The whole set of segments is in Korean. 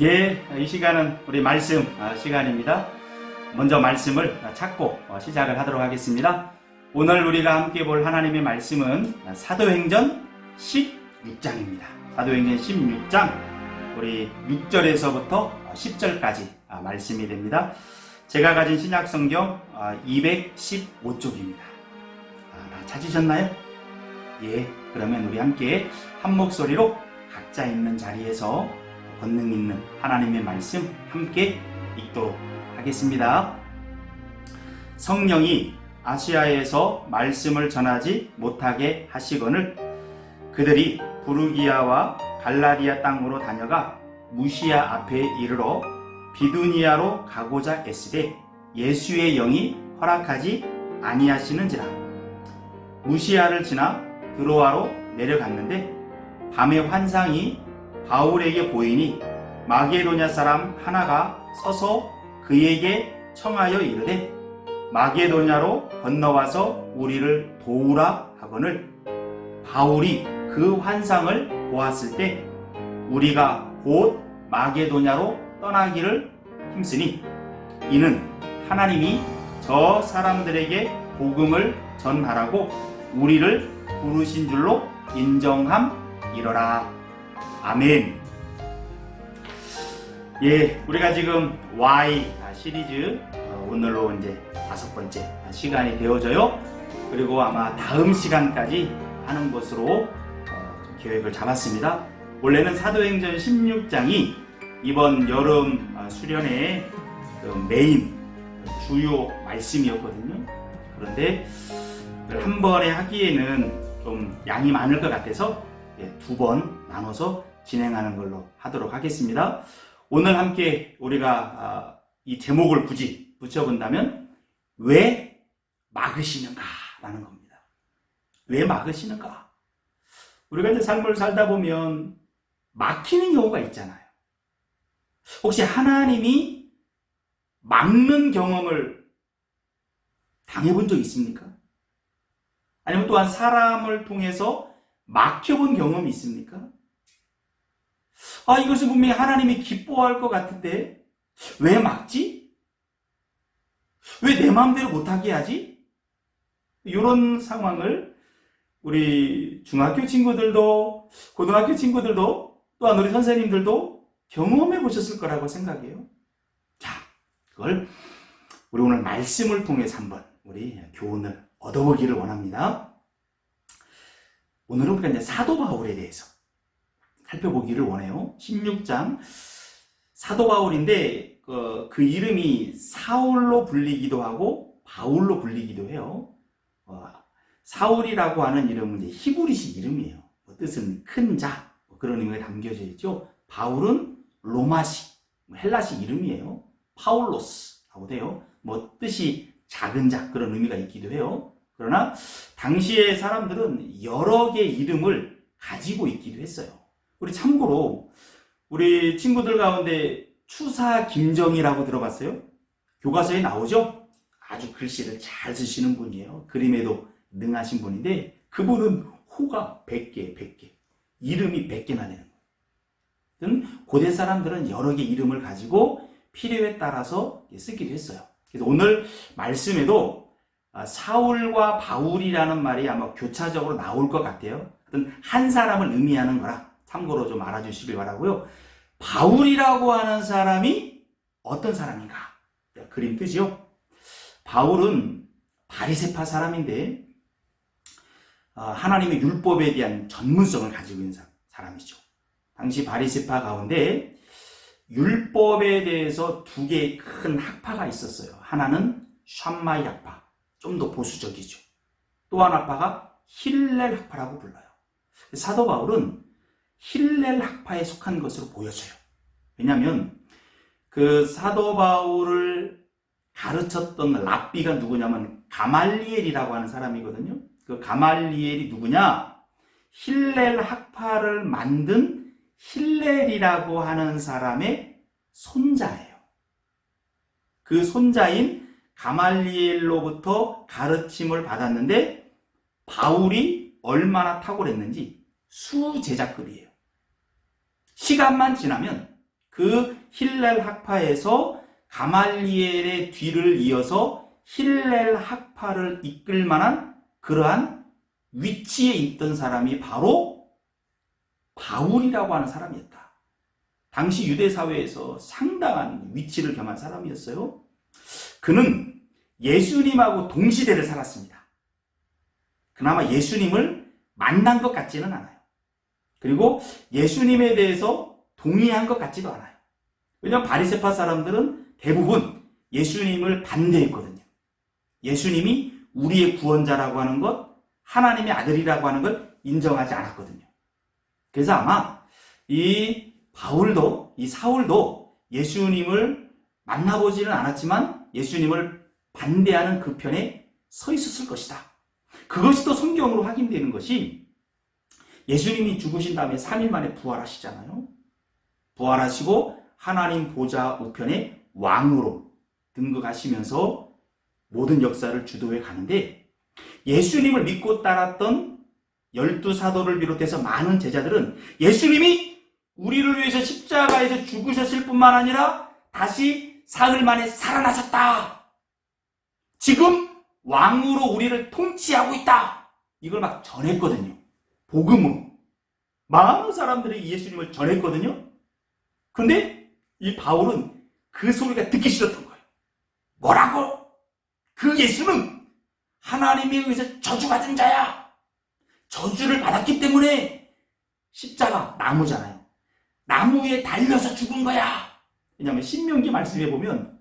예, 이 시간은 우리 말씀 시간입니다. 먼저 말씀을 찾고 시작을 하도록 하겠습니다. 오늘 우리가 함께 볼 하나님의 말씀은 사도행전 16장입니다. 사도행전 16장 우리 6절에서부터 10절까지 말씀이 됩니다. 제가 가진 신약성경 215쪽입니다. 다 찾으셨나요? 예, 그러면 우리 함께 한 목소리로 각자 있는 자리에서 권능 있는 하나님의 말씀 함께 읽도록 하겠습니다. 성령이 아시아에서 말씀을 전하지 못하게 하시거늘 그들이 부르기아와 갈라디아 땅으로 다녀가 무시아 앞에 이르러 비두니아로 가고자 애쓰되 예수의 영이 허락하지 아니하시는지라. 무시아를 지나 드로아로 내려갔는데 밤에 환상이 바울에게 보이니 마게도냐 사람 하나가 서서 그에게 청하여 이르되 마게도냐로 건너와서 우리를 도우라 하거늘 바울이 그 환상을 보았을 때 우리가 곧 마게도냐로 떠나기를 힘쓰니 이는 하나님이 저 사람들에게 복음을 전하라고 우리를 부르신 줄로 인정함이러라. 아멘. 예, 우리가 지금 Y 시리즈 오늘로 이제 5번째 시간이 되어져요. 그리고 아마 다음 시간까지 하는 것으로 계획을 잡았습니다. 원래는 사도행전 16장이 이번 여름 수련의 메인 주요 말씀이었거든요. 그런데 한 번에 하기에는 좀 양이 많을 것 같아서 2번 나눠서 진행하는 걸로 하도록 하겠습니다. 오늘 함께 우리가 이 제목을 굳이 붙여본다면 왜 막으시는가 라는 겁니다. 왜 막으시는가? 우리가 이제 삶을 살다 보면 막히는 경우가 있잖아요. 혹시 하나님이 막는 경험을 당해본 적 있습니까? 아니면 또한 사람을 통해서 막혀본 경험이 있습니까? 이것은 분명히 하나님이 기뻐할 것 같은데 왜 막지? 왜 내 마음대로 못하게 하지? 이런 상황을 우리 중학교 친구들도 고등학교 친구들도 또한 우리 선생님들도 경험해 보셨을 거라고 생각해요. 자, 그걸 우리 오늘 말씀을 통해서 한번 우리 교훈을 얻어보기를 원합니다. 오늘은 우리가 이제 사도 바울에 대해서 살펴보기를 원해요. 16장 사도 바울인데 그 이름이 사울로 불리기도 하고 바울로 불리기도 해요. 사울이라고 하는 이름은 이제 히브리식 이름이에요. 뜻은 큰 자, 그런 의미가 담겨져 있죠. 바울은 로마식, 헬라식 이름이에요. 파울로스라고 돼요. 뜻이 작은 자, 그런 의미가 있기도 해요. 그러나 당시의 사람들은 여러 개의 이름을 가지고 있기도 했어요. 우리 참고로 우리 친구들 가운데 추사 김정희라고 들어봤어요? 교과서에 나오죠? 아주 글씨를 잘 쓰시는 분이에요. 그림에도 능하신 분인데 그분은 호가 100개 이름이 100개나 되는 거예요. 고대 사람들은 여러 개 이름을 가지고 필요에 따라서 쓰기도 했어요. 그래서 오늘 말씀에도 사울과 바울이라는 말이 아마 교차적으로 나올 것 같아요. 한 사람을 의미하는 거라 참고로 좀 알아주시길 바라고요. 바울이라고 하는 사람이 어떤 사람인가? 그림 뜨죠? 바울은 바리새파 사람인데 하나님의 율법에 대한 전문성을 가지고 있는 사람이죠. 당시 바리새파 가운데 율법에 대해서 2개의 큰 학파가 있었어요. 하나는 샴마이 학파, 좀 더 보수적이죠. 또 한 학파가 힐렐 학파라고 불러요. 사도 바울은 힐렐 학파에 속한 것으로 보여져요. 왜냐하면 그 사도 바울을 가르쳤던 랍비가 누구냐면 가말리엘이라고 하는 사람이거든요. 그 가말리엘이 누구냐? 힐렐 학파를 만든 힐렐이라고 하는 사람의 손자예요. 그 손자인 가말리엘로부터 가르침을 받았는데 바울이 얼마나 탁월했는지 수제자급이에요. 시간만 지나면 그 힐렐 학파에서 가말리엘의 뒤를 이어서 힐렐 학파를 이끌 만한 그러한 위치에 있던 사람이 바로 바울이라고 하는 사람이었다. 당시 유대 사회에서 상당한 위치를 겸한 사람이었어요. 그는 예수님하고 동시대를 살았습니다. 그나마 예수님을 만난 것 같지는 않아요. 그리고 예수님에 대해서 동의한 것 같지도 않아요. 왜냐하면 바리새파 사람들은 대부분 예수님을 반대했거든요. 예수님이 우리의 구원자라고 하는 것, 하나님의 아들이라고 하는 걸 인정하지 않았거든요. 그래서 아마 이 바울도, 이 사울도 예수님을 만나보지는 않았지만 예수님을 반대하는 그 편에 서 있었을 것이다. 그것이 또 성경으로 확인되는 것이 예수님이 죽으신 다음에 3일 만에 부활하시잖아요. 부활하시고 하나님 보좌 우편에 왕으로 등극하시면서 모든 역사를 주도해 가는데, 예수님을 믿고 따랐던 12사도를 비롯해서 많은 제자들은 예수님이 우리를 위해서 십자가에서 죽으셨을 뿐만 아니라 다시 사흘 만에 살아나셨다. 지금 왕으로 우리를 통치하고 있다. 이걸 막 전했거든요. 복음으로. 많은 사람들이 예수님을 전했거든요. 근데 이 바울은 그 소리가 듣기 싫었던 거예요. 뭐라고? 그 예수는 하나님에 의해서 저주받은 자야. 저주를 받았기 때문에 십자가, 나무잖아요. 나무 위에 달려서 죽은 거야. 왜냐하면 신명기 말씀에 보면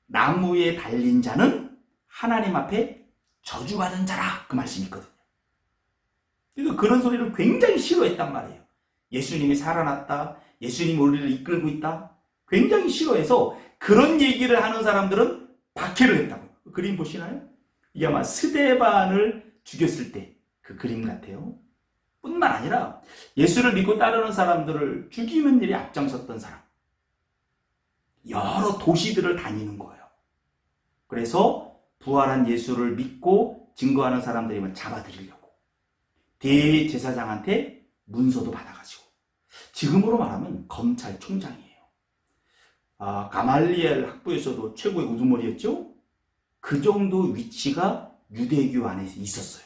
나무 위에 달린 자는 하나님 앞에 저주받은 자라, 그 말씀이 있거든요. 그래서 그런 소리를 굉장히 싫어했단 말이에요. 예수님이 살아났다, 예수님이 우리를 이끌고 있다, 굉장히 싫어해서 그런 얘기를 하는 사람들은 박해를 했다고. 그림 보시나요? 이게 아마 스데반을 죽였을 때 그 그림 같아요. 뿐만 아니라 예수를 믿고 따르는 사람들을 죽이는 일에 앞장섰던 사람, 여러 도시들을 다니는 거예요. 그래서 부활한 예수를 믿고 증거하는 사람들이면 잡아들이려고 대제사장한테 문서도 받아가지고, 지금으로 말하면 검찰총장이에요. 가말리엘 학부에서도 최고의 우두머리였죠. 그 정도 위치가 유대교 안에 있었어요.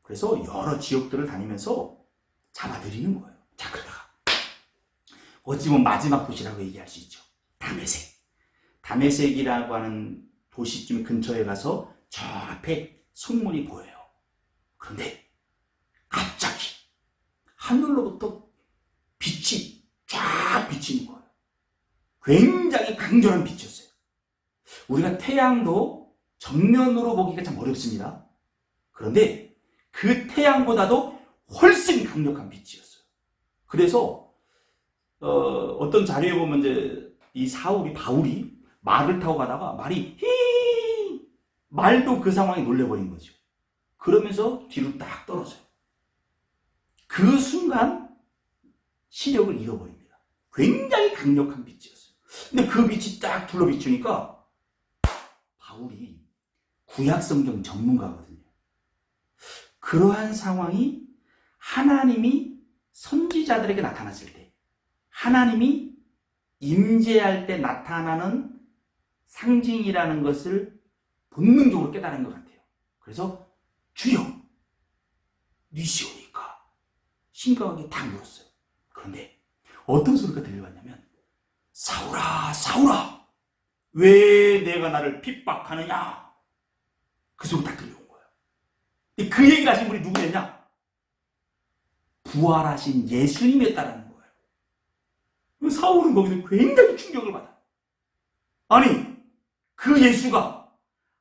그래서 여러 지역들을 다니면서 잡아들이는 거예요. 자, 그러다가 어찌 보면 마지막 도시라고 얘기할 수 있죠. 다메섹. 다메섹이라고 하는 도시쯤 근처에 가서 저 앞에 성문이 보여요. 그런데 갑자기 하늘로부터 빛이 쫙 비치는 거예요. 굉장히 강렬한 빛이었어요. 우리가 태양도 정면으로 보기가 참 어렵습니다. 그런데 그 태양보다도 훨씬 강력한 빛이었어요. 그래서 어떤 자료에 보면 이제 이 바울이 말을 타고 가다가 말도 그 상황에 놀래버린 거죠. 그러면서 뒤로 딱 떨어져요. 그 순간 시력을 잃어버립니다. 굉장히 강력한 빛이었어요. 근데 그 빛이 딱 둘러 비추니까 바울이 구약성경 전문가거든요. 그러한 상황이 하나님이 선지자들에게 나타났을 때, 하나님이 임재할 때 나타나는 상징이라는 것을 본능적으로 깨달은 것 같아요. 그래서 주여, 니시오니까 심각하게 딱 물었어요. 그런데 어떤 소리가 들려왔냐면, 사울아, 사울아, 왜 내가 나를 핍박하느냐? 그 소리 딱 들려온 거예요. 그 얘기를 하신 분이 누구였냐? 부활하신 예수님이었다라는 거예요. 사울은 거기서 굉장히 충격을 받아요. 아니, 그 예수가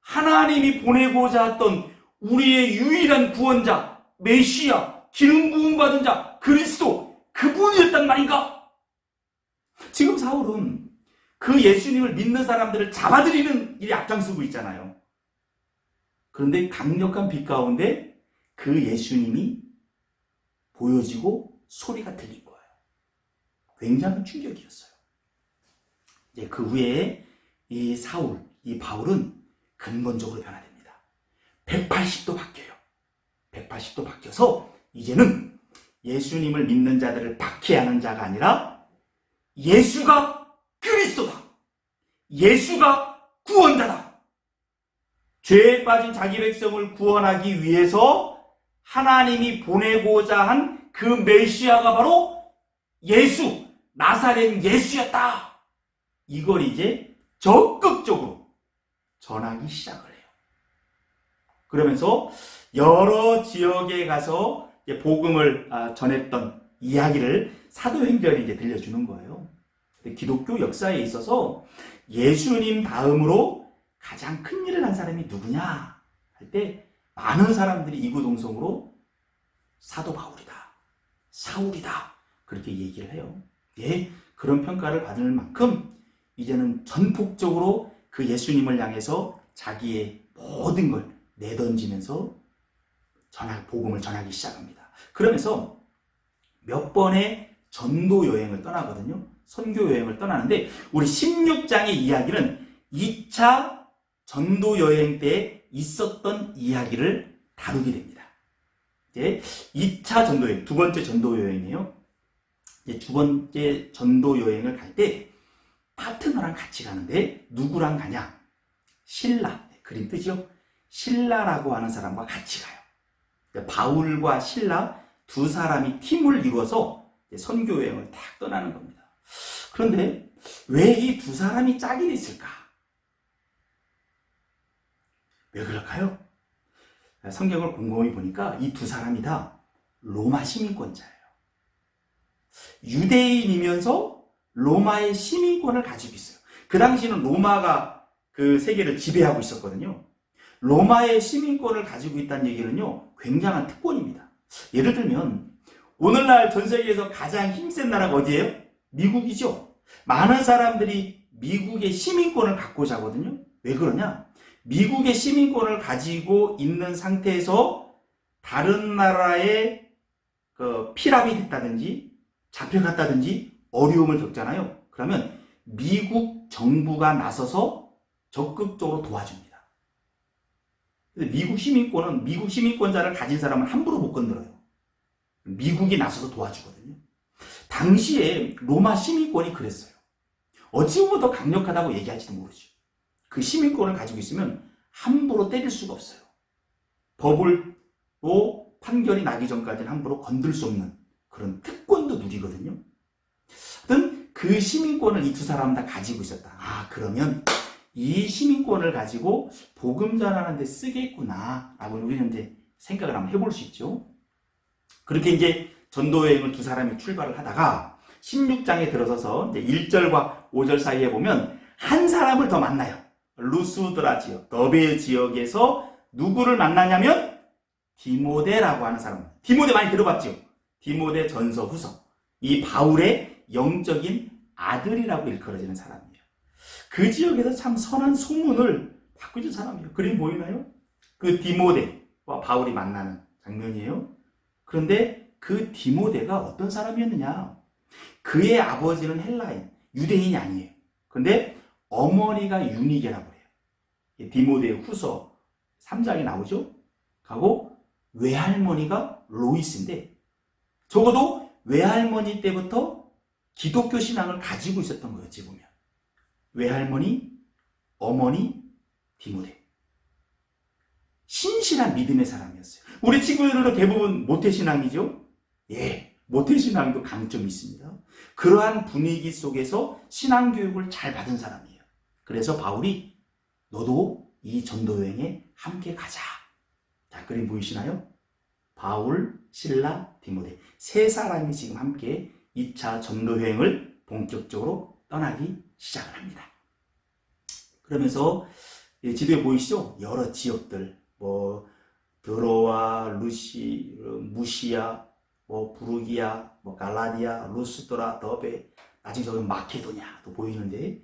하나님이 보내고자 했던 우리의 유일한 구원자, 메시아, 기름 부음 받은 자, 그리스도, 그분이었단 말인가? 지금 사울은 그 예수님을 믿는 사람들을 잡아들이는 일에 앞장서고 있잖아요. 그런데 강력한 빛 가운데 그 예수님이 보여지고 소리가 들린 거예요. 굉장한 충격이었어요. 이제 그 후에 이 사울, 이 바울은 근본적으로 변화됩니다. 180도 바뀌어요. 180도 바뀌어서 이제는 예수님을 믿는 자들을 박해하는 자가 아니라 예수가 그리스도다. 예수가 구원자다. 죄에 빠진 자기 백성을 구원하기 위해서 하나님이 보내고자 한 그 메시아가 바로 예수, 나사렛 예수였다. 이걸 이제 적극적으로 전하기 시작을 해요. 그러면서 여러 지역에 가서 복음을 전했던 이야기를 사도행전이 이제 들려주는 거예요. 기독교 역사에 있어서 예수님 다음으로 가장 큰 일을 한 사람이 누구냐 할 때 많은 사람들이 이구동성으로 사도 바울이다, 사울이다 그렇게 얘기를 해요. 예, 그런 평가를 받을 만큼 이제는 전폭적으로 그 예수님을 향해서 자기의 모든 걸 내던지면서 복음을 전하기 시작합니다. 그러면서 몇 번의 전도 여행을 떠나거든요. 선교 여행을 떠나는데 우리 16장의 이야기는 2차 전도 여행 때 있었던 이야기를 다루게 됩니다. 이제 2차 전도 여행, 두 번째 전도 여행이에요. 이제 두 번째 전도 여행을 갈 때 파트너랑 같이 가는데 누구랑 가냐? 실라, 그림 뜨죠? 실라라고 하는 사람과 같이 가요. 바울과 실라 두 사람이 팀을 이루어서 선교 여행을 딱 떠나는 겁니다. 그런데 왜 이 두 사람이 짝이 됐을까? 왜 그럴까요? 성경을 곰곰이 보니까 이 두 사람이 다 로마 시민권자예요. 유대인이면서 로마의 시민권을 가지고 있어요. 그 당시는 로마가 그 세계를 지배하고 있었거든요. 로마의 시민권을 가지고 있다는 얘기는요, 굉장한 특권입니다. 예를 들면 오늘날 전 세계에서 가장 힘센 나라가 어디예요? 미국이죠. 많은 사람들이 미국의 시민권을 갖고자 하거든요. 왜 그러냐? 미국의 시민권을 가지고 있는 상태에서 다른 나라에 피랍이 됐다든지 잡혀갔다든지 어려움을 겪잖아요. 그러면 미국 정부가 나서서 적극적으로 도와줍니다. 미국 시민권은 미국 시민권자를 가진 사람은 함부로 못 건드려요. 미국이 나서서 도와주거든요. 당시에 로마 시민권이 그랬어요. 어찌 보면 더 강력하다고 얘기할지도 모르죠. 그 시민권을 가지고 있으면 함부로 때릴 수가 없어요. 법으로 판결이 나기 전까지는 함부로 건들 수 없는 그런 특권도 누리거든요. 하여튼 그 시민권을 이 두 사람은 다 가지고 있었다. 그러면 이 시민권을 가지고 복음 전하는 데 쓰겠구나 라고 우리는 이제 생각을 한번 해볼 수 있죠. 그렇게 이제 전도여행을 두 사람이 출발을 하다가 16장에 들어서서 이제 1절과 5절 사이에 보면 한 사람을 더 만나요. 루스드라 지역, 더베 지역에서 누구를 만나냐면 디모데라고 하는 사람. 디모데 많이 들어봤죠? 디모데 전서 후서. 이 바울의 영적인 아들이라고 일컬어지는 사람이에요. 그 지역에서 참 선한 소문을 받고 있는 사람이에요. 그림 보이나요? 그 디모데와 바울이 만나는 장면이에요. 그런데 그 디모데가 어떤 사람이었느냐? 그의 아버지는 헬라인, 유대인이 아니에요. 그런데 어머니가 유니게라고 해요. 디모데의 후서 3장에 나오죠? 하고 외할머니가 로이스인데 적어도 외할머니 때부터 기독교 신앙을 가지고 있었던 거예요. 어찌 보면. 외할머니, 어머니, 디모데. 신실한 믿음의 사람이었어요. 우리 친구들도 대부분 모태신앙이죠? 예, 모태신앙도 강점이 있습니다. 그러한 분위기 속에서 신앙교육을 잘 받은 사람이에요. 그래서 바울이 너도 이 전도여행에 함께 가자. 자, 그림 보이시나요? 바울, 실라, 디모데 세 사람이 지금 함께 2차 전도여행을 본격적으로 떠나기 시작을 합니다. 그러면서 지도에 보이시죠? 여러 지역들, 드로아, 무시아, 부르기아, 갈라디아, 루스드라, 더베, 나중에 저기 마케도냐도 보이는데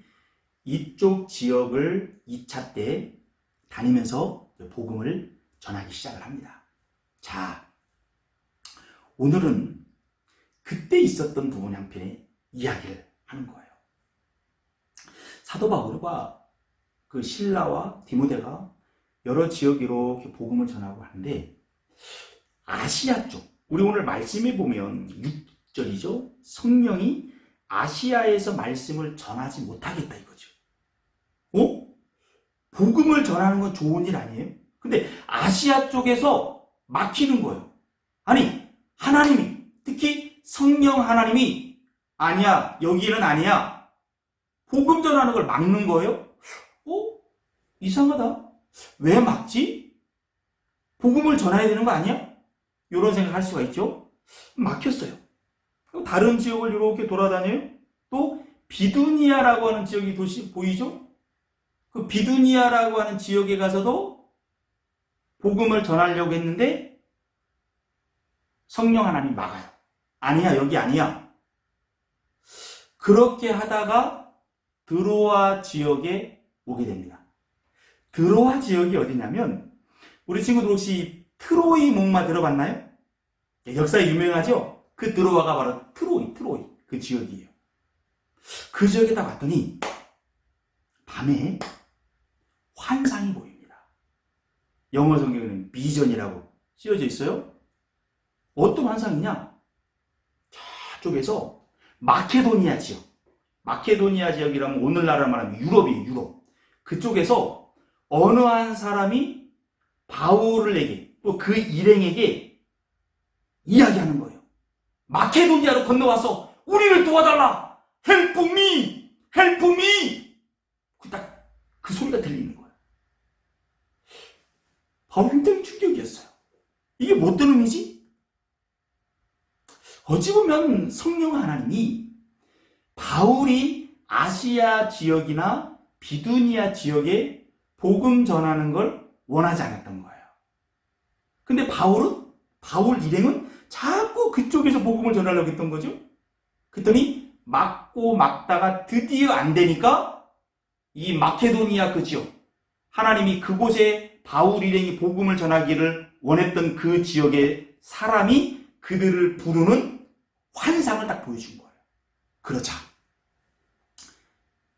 이쪽 지역을 2차 때 다니면서 복음을 전하기 시작을 합니다. 자, 오늘은 그때 있었던 부분의 한 편의 이야기를 하는 거예요. 사도 바울과 그 실라와 디모데가 여러 지역 이렇게 복음을 전하고 하는데 아시아 쪽, 우리 오늘 말씀해 보면 6절이죠. 성령이 아시아에서 말씀을 전하지 못하겠다 이거죠. 복음을 전하는 건 좋은 일 아니에요? 근데 아시아 쪽에서 막히는 거예요. 아니, 하나님이, 특히 성령 하나님이 아니야, 여기는 아니야. 복음 전하는 걸 막는 거예요? 이상하다. 왜 막지? 복음을 전해야 되는 거 아니야? 이런 생각할 수가 있죠. 막혔어요. 다른 지역을 이렇게 돌아다녀요. 또 비두니아라고 하는 지역이 도시 보이죠? 그 비두니아라고 하는 지역에 가서도 복음을 전하려고 했는데 성령 하나님 막아요. 아니야, 여기 아니야. 그렇게 하다가 드로아 지역에 오게 됩니다. 드로아 지역이 어디냐면 우리 친구들 혹시 트로이 목마 들어봤나요? 역사에 유명하죠? 그 드로아가 바로 트로이 그 지역이에요. 그 지역에 딱 왔더니 밤에 환상이 보입니다. 영어 성경에는 비전이라고 쓰여져 있어요. 어떤 환상이냐? 저쪽에서 마케도니아 지역이라면 오늘날로 말하면 유럽이에요. 유럽. 그쪽에서 어느 한 사람이 바울에게 또 그 일행에게 이야기하는 거예요. 마케도니아로 건너와서 우리를 도와달라. Help me! Help me! 딱 그 소리가 들리는 거예요. 바로 굉장히 충격이었어요. 이게 뭐 어떤 의미지? 어찌 보면 성령 하나님이 바울이 아시아 지역이나 비두니아 지역에 복음 전하는 걸 원하지 않았던 거예요. 근데 바울 일행은 자꾸 그쪽에서 복음을 전하려고 했던 거죠. 그랬더니 막다가 드디어 안 되니까 이 마케도니아 그 지역, 하나님이 그곳에 바울 일행이 복음을 전하기를 원했던 그 지역의 사람이 그들을 부르는 환상을 딱 보여준 거예요. 그렇자.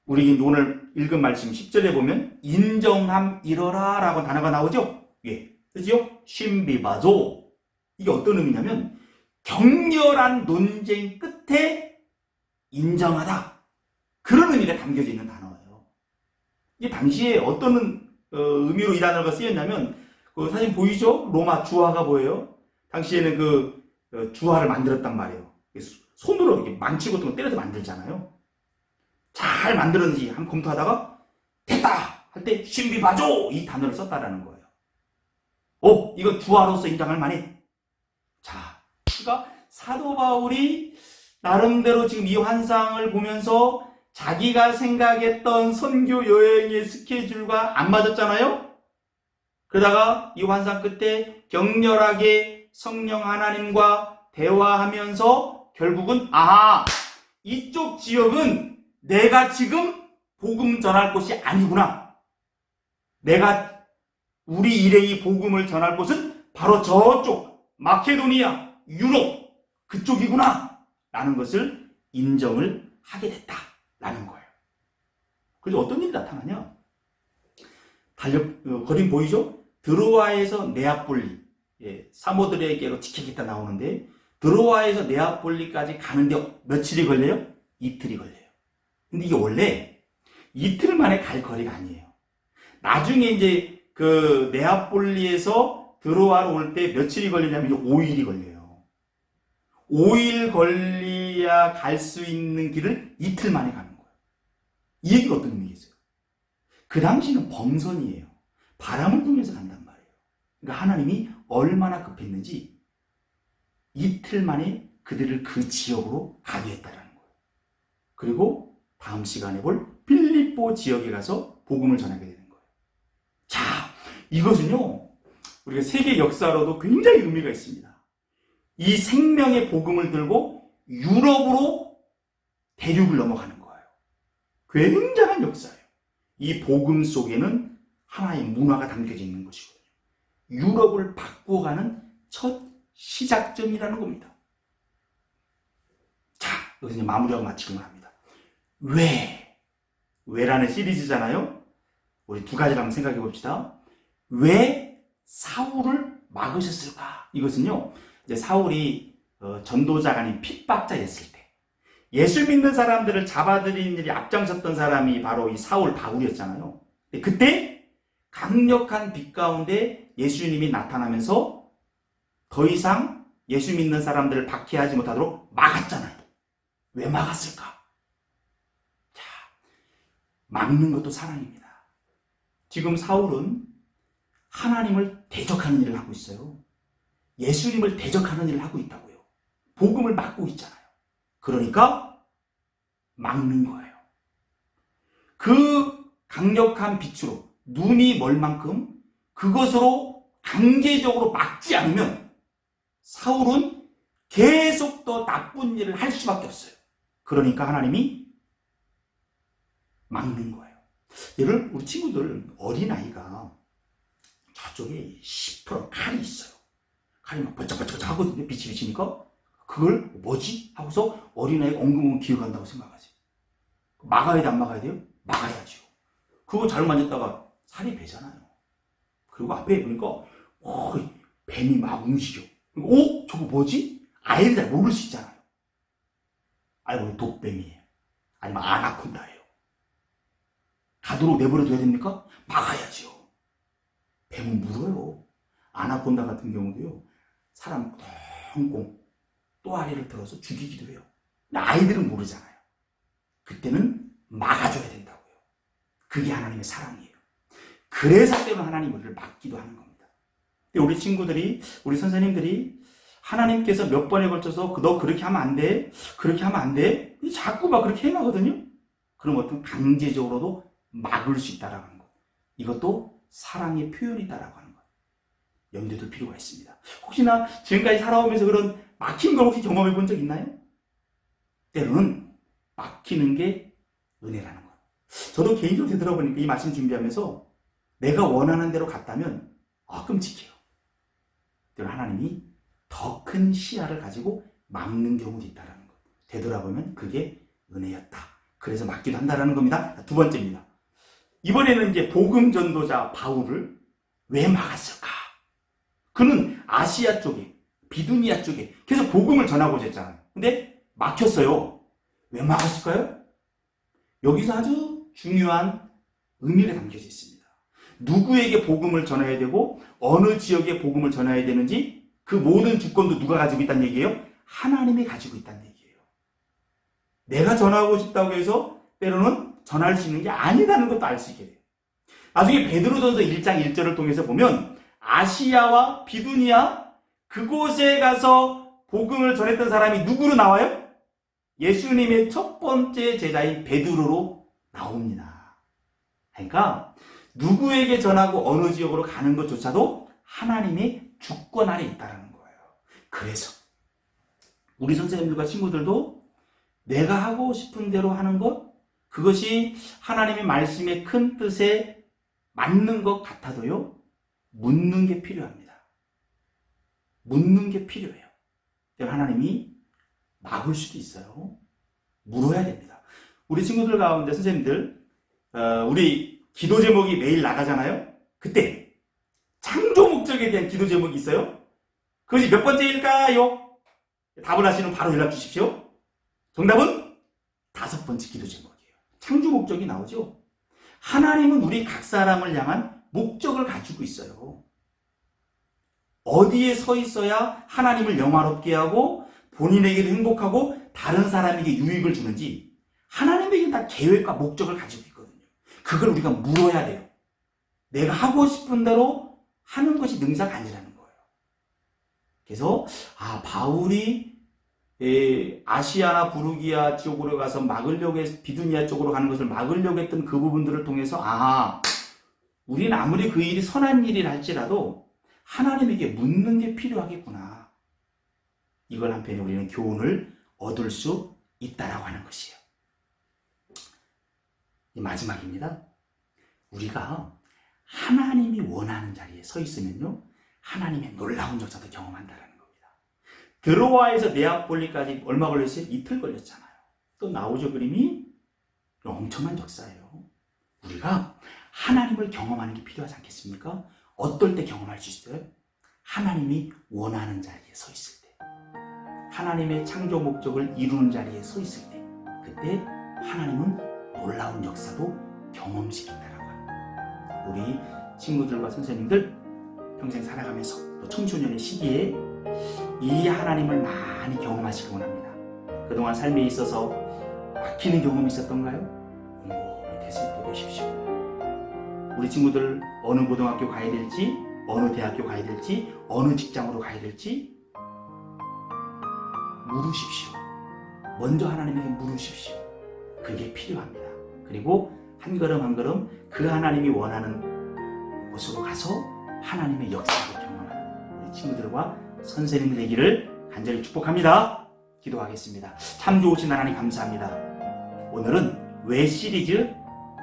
우리 오늘 읽은 말씀 10절에 보면 인정함 이러라 라고 단어가 나오죠? 예. 그죠? 신비바조. 이게 어떤 의미냐면 격렬한 논쟁 끝에 인정하다. 그런 의미가 담겨져 있는 단어예요. 이게 당시에 어떤 의미로 이 단어가 쓰였냐면 그 사진 보이죠? 로마 주화가 보여요. 당시에는 그 주화를 만들었단 말이에요. 손으로 이렇게 망치 같은 거 때려서 만들잖아요. 잘 만들었는지 한번 검토하다가 됐다 할 때 신비바조 이 단어를 썼다라는 거예요. 이거 주화로서 인정할 만해. 자, 그러니까 사도 바울이 나름대로 지금 이 환상을 보면서 자기가 생각했던 선교 여행의 스케줄과 안 맞았잖아요. 그러다가 이 환상 끝에 격렬하게 성령 하나님과 대화하면서 결국은 이쪽 지역은 내가 지금 복음 전할 곳이 아니구나. 우리 일행이 복음을 전할 곳은 바로 저쪽 마케도니아, 유럽 그쪽이구나 라는 것을 인정을 하게 됐다라는 거예요. 그래서 어떤 일이 나타나냐? 그림 보이죠? 드로아에서 네아폴리, 사모들에게로 지키겠다 나오는데 드로아에서 네아폴리까지 가는데 며칠이 걸려요? 이틀이 걸려요. 근데 이게 원래 이틀 만에 갈 거리가 아니에요. 나중에 이제 그 네아폴리에서 드로아로 올 때 며칠이 걸리냐면 5일이 걸려요. 5일 걸려야 갈 수 있는 길을 이틀 만에 가는 거예요. 이 얘기가 어떤 의미겠어요? 그 당시는 범선이에요. 바람을 통해서 간단 말이에요. 그러니까 하나님이 얼마나 급했는지 이틀 만에 그들을 그 지역으로 가게 했다라는 거예요. 그리고 다음 시간에 볼 빌립보 지역에 가서 복음을 전하게 되는 거예요. 자, 이것은요, 우리가 세계 역사로도 굉장히 의미가 있습니다. 이 생명의 복음을 들고 유럽으로 대륙을 넘어가는 거예요. 굉장한 역사예요. 이 복음 속에는 하나의 문화가 담겨져 있는 것이거든요. 유럽을 바꾸어가는 첫 시작점이라는 겁니다. 자, 여기서 이제 마무리하고 마치기만 합니다. 왜라는 시리즈잖아요. 우리 두 가지를 한번 생각해 봅시다. 왜 사울을 막으셨을까? 이것은요, 이제 사울이 전도자가 아닌 핍박자였을 때, 예수 믿는 사람들을 잡아들이는 일이 앞장섰던 사람이 바로 이 사울 바울이었잖아요. 그때 강력한 빛 가운데 예수님이 나타나면서 더 이상 예수 믿는 사람들을 박해하지 못하도록 막았잖아요. 왜 막았을까? 자, 막는 것도 사랑입니다. 지금 사울은 하나님을 대적하는 일을 하고 있어요. 예수님을 대적하는 일을 하고 있다고요. 복음을 막고 있잖아요. 그러니까 막는 거예요. 그 강력한 빛으로 눈이 멀 만큼 그것으로 강제적으로 막지 않으면 사울은 계속 더 나쁜 일을 할 수밖에 없어요. 그러니까 하나님이 막는 거예요. 예를 우리 친구들 어린아이가 저쪽에 10% 칼이 있어요. 칼이 막 번쩍번쩍 하거든요. 빛이 비치니까 그걸 뭐지? 하고서 어린아이가 엉금엉금 기어간다고 생각하지. 막아야 돼, 안 막아야 돼요? 막아야죠. 그거 잘못 만졌다가 살이 배잖아요. 그리고 앞에 보니까 뱀이 막 움직여. 저거 뭐지? 아이들 잘 모를 수 있잖아요. 알고 독뱀이에요. 아니면 아나콘다예요. 가도록 내버려둬야 됩니까? 막아야죠. 뱀은 물어요. 아나콘다 같은 경우도요. 사람 꽁꽁 또아리를 들어서 죽이기도 해요. 근데 아이들은 모르잖아요. 그때는 막아줘야 된다고요. 그게 하나님의 사랑이에요. 그래서 때문에 하나님 우리를 막기도 하는 겁니다. 우리 친구들이, 우리 선생님들이 하나님께서 몇 번에 걸쳐서 너 그렇게 하면 안 돼, 그렇게 하면 안 돼, 자꾸 막 그렇게 해나거든요. 그럼 어떤 강제적으로도 막을 수 있다라는 것. 이것도 사랑의 표현이다라고 하는 것. 염두에 둘 필요가 있습니다. 혹시나 지금까지 살아오면서 그런 막힌 걸 혹시 경험해 본 적 있나요? 때로는 막히는 게 은혜라는 것. 저도 개인적으로 들어보니까 이 말씀 준비하면서 내가 원하는 대로 갔다면 끔찍해요. 때로는 하나님이 더 큰 시야를 가지고 막는 경우도 있다는 것. 되돌아보면 그게 은혜였다. 그래서 막기도 한다는 겁니다. 두 번째입니다. 이번에는 이제 복음 전도자 바울을 왜 막았을까? 그는 아시아 쪽에, 비두니아 쪽에 계속 복음을 전하고자 했잖아요. 근데 막혔어요. 왜 막았을까요? 여기서 아주 중요한 의미가 담겨져 있습니다. 누구에게 복음을 전해야 되고 어느 지역에 복음을 전해야 되는지 그 모든 주권도 누가 가지고 있다는 얘기예요? 하나님이 가지고 있다는 얘기예요. 내가 전하고 싶다고 해서 때로는 전할 수 있는 게 아니라는 것도 알 수 있게 돼요. 나중에 베드로전서 1장 1절을 통해서 보면 아시아와 비두니아 그곳에 가서 복음을 전했던 사람이 누구로 나와요? 예수님의 첫 번째 제자인 베드로로 나옵니다. 그러니까 누구에게 전하고 어느 지역으로 가는 것조차도 하나님의 주권 아래 있다는 거예요. 그래서 우리 선생님들과 친구들도 내가 하고 싶은 대로 하는 것, 그것이 하나님의 말씀의 큰 뜻에 맞는 것 같아도요, 묻는 게 필요합니다. 묻는 게 필요해요. 하나님이 막을 수도 있어요. 물어야 됩니다. 우리 친구들 가운데 선생님들, 우리 기도 제목이 매일 나가잖아요. 그때 창조 목적에 대한 기도 제목이 있어요. 그것이 몇 번째일까요? 답을 하시면 바로 연락 주십시오. 정답은 5번째 기도 제목이에요. 창조 목적이 나오죠. 하나님은 우리 각 사람을 향한 목적을 가지고 있어요. 어디에 서 있어야 하나님을 영화롭게 하고 본인에게도 행복하고 다른 사람에게 유익을 주는지 하나님에게 다 계획과 목적을 가지고 있거든요. 그걸 우리가 물어야 돼요. 내가 하고 싶은 대로 하는 것이 능사가 아니라는 거예요. 그래서 바울이 아시아나 부르기아 지역으로 가서 막으려고 해서 비두니아 쪽으로 가는 것을 막으려고 했던 그 부분들을 통해서 우리는 아무리 그 일이 선한 일이라 할지라도 하나님에게 묻는 게 필요하겠구나. 이걸 한편에 우리는 교훈을 얻을 수 있다라고 하는 것이에요. 마지막입니다. 우리가 하나님이 원하는 자리에 서 있으면요, 하나님의 놀라운 역사도 경험한다는 겁니다. 드로아에서 네아폴리까지 얼마 걸렸어요? 이틀 걸렸잖아요. 또 나오죠, 그림이? 엄청난 역사예요. 우리가 하나님을 경험하는 게 필요하지 않겠습니까? 어떨 때 경험할 수 있어요? 하나님이 원하는 자리에 서 있을 때, 하나님의 창조 목적을 이루는 자리에 서 있을 때, 그때 하나님은 놀라운 역사도 경험시킨다라고 합니다. 우리 친구들과 선생님들 평생 살아가면서 또 청소년의 시기에 이 하나님을 많이 경험하시기 원합니다. 그동안 삶에 있어서 막히는 경험이 있었던가요? 곰곰이 되살펴 보십시오. 우리 친구들 어느 고등학교 가야 될지, 어느 대학교 가야 될지, 어느 직장으로 가야 될지 물으십시오. 먼저 하나님에게 물으십시오. 그게 필요합니다. 그리고 한 걸음 한 걸음 그 하나님이 원하는 곳으로 가서 하나님의 역사를 경험하는 우리 친구들과 선생님 되기를 간절히 축복합니다. 기도하겠습니다. 참 좋으신 하나님 감사합니다. 오늘은 왜 시리즈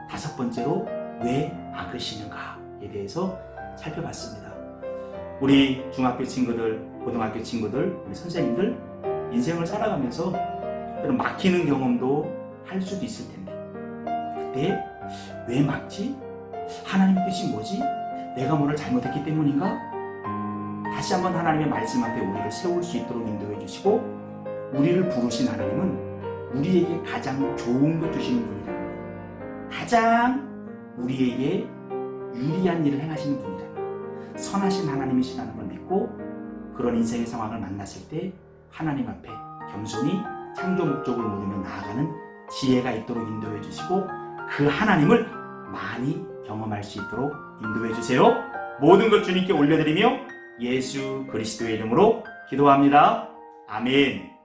5번째로 왜 막으시는가에 대해서 살펴봤습니다. 우리 중학교 친구들, 고등학교 친구들, 우리 선생님들 인생을 살아가면서 때로 막히는 경험도 할 수도 있을 텐데 그때 왜 막지? 하나님의 뜻이 뭐지? 내가 뭐를 잘못했기 때문인가? 다시 한번 하나님의 말씀 앞에 우리를 세울 수 있도록 인도해 주시고 우리를 부르신 하나님은 우리에게 가장 좋은 것 주시는 분이라는 것, 가장 우리에게 유리한 일을 행하시는 분이라는 것, 선하신 하나님이시라는 걸 믿고 그런 인생의 상황을 만났을 때 하나님 앞에 겸손히 창조 목적을 물으며 나아가는 지혜가 있도록 인도해 주시고 그 하나님을 많이 경험할 수 있도록 인도해 주세요. 모든 것 주님께 올려드리며 예수 그리스도의 이름으로 기도합니다. 아멘.